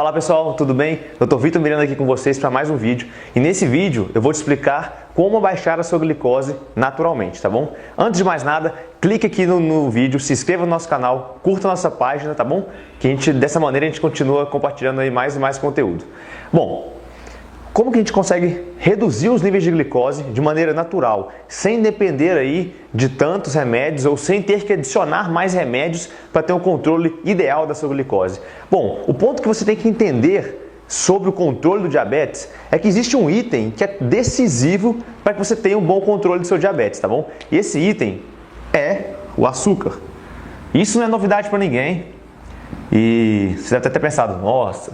Fala pessoal, tudo bem? Dr. Vitor Miranda aqui com vocês para mais um vídeo. E nesse vídeo eu vou te explicar como baixar a sua glicose naturalmente, tá bom? Antes de mais nada, clique aqui no vídeo, se inscreva no nosso canal, curta a nossa página, tá bom? Que dessa maneira a gente continua compartilhando aí mais e mais conteúdo. Bom, como que a gente consegue reduzir os níveis de glicose de maneira natural, sem depender aí de tantos remédios ou sem ter que adicionar mais remédios para ter um controle ideal da sua glicose? Bom, o ponto que você tem que entender sobre o controle do diabetes é que existe um item que é decisivo para que você tenha um bom controle do seu diabetes, tá bom? E esse item é o açúcar. Isso não é novidade para ninguém. E você deve ter pensado, nossa,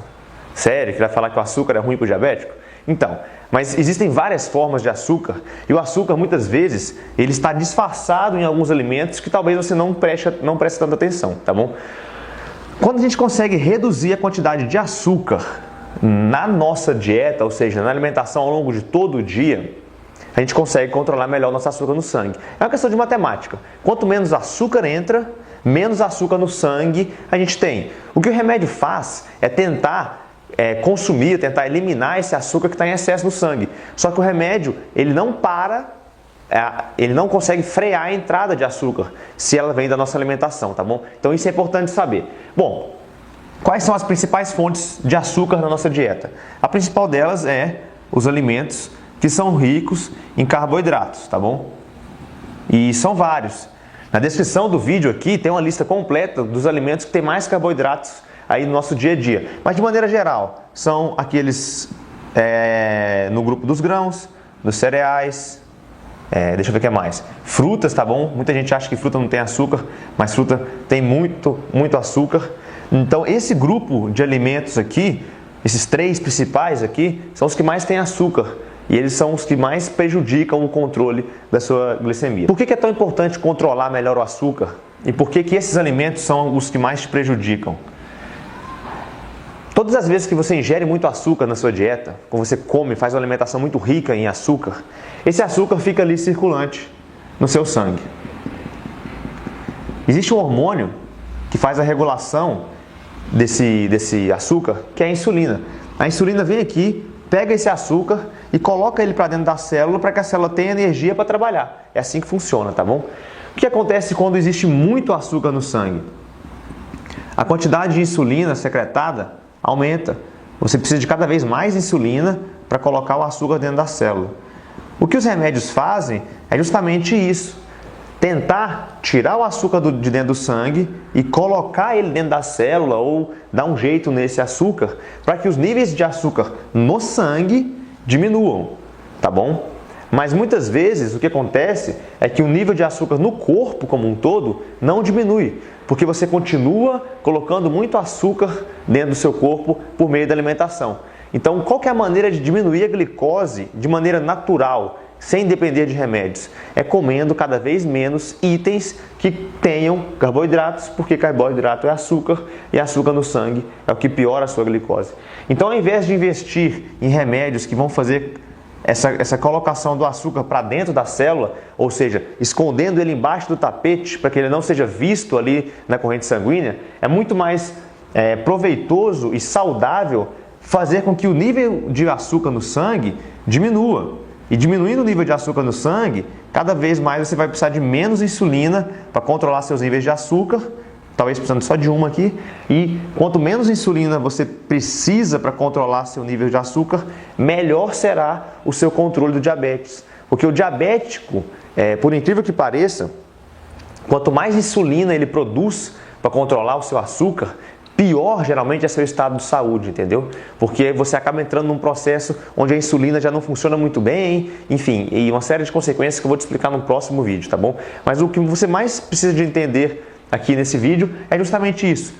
sério que vai falar que o açúcar é ruim para o diabético? Então, mas existem várias formas de açúcar e o açúcar muitas vezes ele está disfarçado em alguns alimentos que talvez você não preste tanta atenção, tá bom? Quando a gente consegue reduzir a quantidade de açúcar na nossa dieta, ou seja, na alimentação ao longo de todo o dia, a gente consegue controlar melhor o nosso açúcar no sangue. É uma questão de matemática. Quanto menos açúcar entra, menos açúcar no sangue a gente tem. O que o remédio faz é tentar consumir, tentar eliminar esse açúcar que está em excesso no sangue. Só que o remédio, ele não consegue frear a entrada de açúcar se ela vem da nossa alimentação, tá bom? Então isso é importante saber. Bom, quais são as principais fontes de açúcar na nossa dieta? A principal delas é os alimentos que são ricos em carboidratos, tá bom? E são vários. Na descrição do vídeo aqui tem uma lista completa dos alimentos que tem mais carboidratos aí no nosso dia a dia. Mas de maneira geral, são aqueles no grupo dos grãos, dos cereais, deixa eu ver o que é mais. Frutas, tá bom? Muita gente acha que fruta não tem açúcar, mas fruta tem muito açúcar. Então esse grupo de alimentos aqui, esses três principais aqui, são os que mais têm açúcar. E eles são os que mais prejudicam o controle da sua glicemia. Por que é tão importante controlar melhor o açúcar? E por que esses alimentos são os que mais te prejudicam? Todas as vezes que você ingere muito açúcar na sua dieta, quando você come, faz uma alimentação muito rica em açúcar, esse açúcar fica ali circulante no seu sangue. Existe um hormônio que faz a regulação desse açúcar, que é a insulina. A insulina vem aqui, pega esse açúcar e coloca ele para dentro da célula para que a célula tenha energia para trabalhar. É assim que funciona, tá bom? O que acontece quando existe muito açúcar no sangue? A quantidade de insulina secretada aumenta. Você precisa de cada vez mais insulina para colocar o açúcar dentro da célula. O que os remédios fazem é justamente isso. Tentar tirar o açúcar de dentro do sangue e colocar ele dentro da célula ou dar um jeito nesse açúcar para que os níveis de açúcar no sangue diminuam, tá bom? Mas muitas vezes o que acontece é que o nível de açúcar no corpo como um todo não diminui, porque você continua colocando muito açúcar dentro do seu corpo por meio da alimentação. Então, qual que é a maneira de diminuir a glicose de maneira natural, sem depender de remédios? É comendo cada vez menos itens que tenham carboidratos, porque carboidrato é açúcar e açúcar no sangue é o que piora a sua glicose. Então, ao invés de investir em remédios que vão fazer essa colocação do açúcar para dentro da célula, ou seja, escondendo ele embaixo do tapete para que ele não seja visto ali na corrente sanguínea, é muito mais proveitoso e saudável fazer com que o nível de açúcar no sangue diminua. E diminuindo o nível de açúcar no sangue, cada vez mais você vai precisar de menos insulina para controlar seus níveis de açúcar, talvez precisando só de uma aqui, e quanto menos insulina você precisa para controlar seu nível de açúcar, melhor será o seu controle do diabetes. Porque o diabético, por incrível que pareça, quanto mais insulina ele produz para controlar o seu açúcar, pior geralmente é seu estado de saúde, entendeu? Porque você acaba entrando num processo onde a insulina já não funciona muito bem, enfim, e uma série de consequências que eu vou te explicar no próximo vídeo, tá bom? Mas o que você mais precisa de entender aqui nesse vídeo é justamente isso.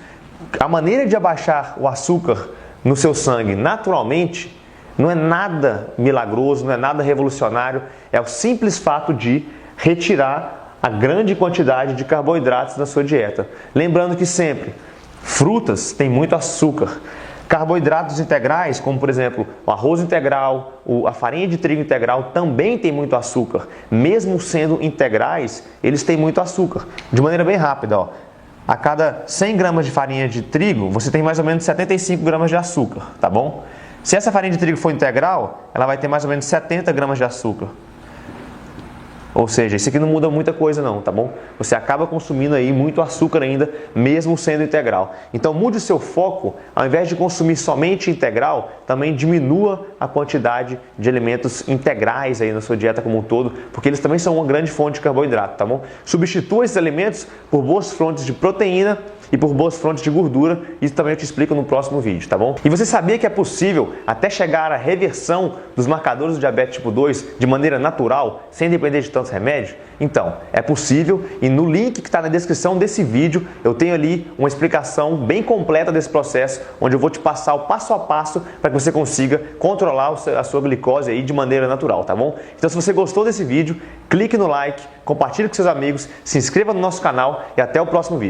A maneira de abaixar o açúcar no seu sangue naturalmente não é nada milagroso, não é nada revolucionário, é o simples fato de retirar a grande quantidade de carboidratos da sua dieta. Lembrando que sempre frutas têm muito açúcar. Carboidratos integrais, como por exemplo o arroz integral, a farinha de trigo integral também tem muito açúcar. Mesmo sendo integrais, eles têm muito açúcar. De maneira bem rápida, ó. a cada 100 gramas de farinha de trigo, você tem mais ou menos 75 gramas de açúcar, tá bom? Se essa farinha de trigo for integral, ela vai ter mais ou menos 70 gramas de açúcar. Ou seja, isso aqui não muda muita coisa não, tá bom? Você acaba consumindo aí muito açúcar ainda, mesmo sendo integral. Então mude o seu foco, ao invés de consumir somente integral, também diminua a quantidade de alimentos integrais aí na sua dieta como um todo, porque eles também são uma grande fonte de carboidrato, tá bom? Substitua esses alimentos por boas fontes de proteína e por boas fontes de gordura, isso também eu te explico no próximo vídeo, tá bom? E você sabia que é possível até chegar à reversão dos marcadores do diabetes tipo 2 de maneira natural, sem depender de tantos remédios? Então, é possível e no link que está na descrição desse vídeo, eu tenho ali uma explicação bem completa desse processo, onde eu vou te passar o passo a passo para que você consiga controlar a sua glicose aí de maneira natural, tá bom? Então, se você gostou desse vídeo, clique no like, compartilhe com seus amigos, se inscreva no nosso canal e até o próximo vídeo.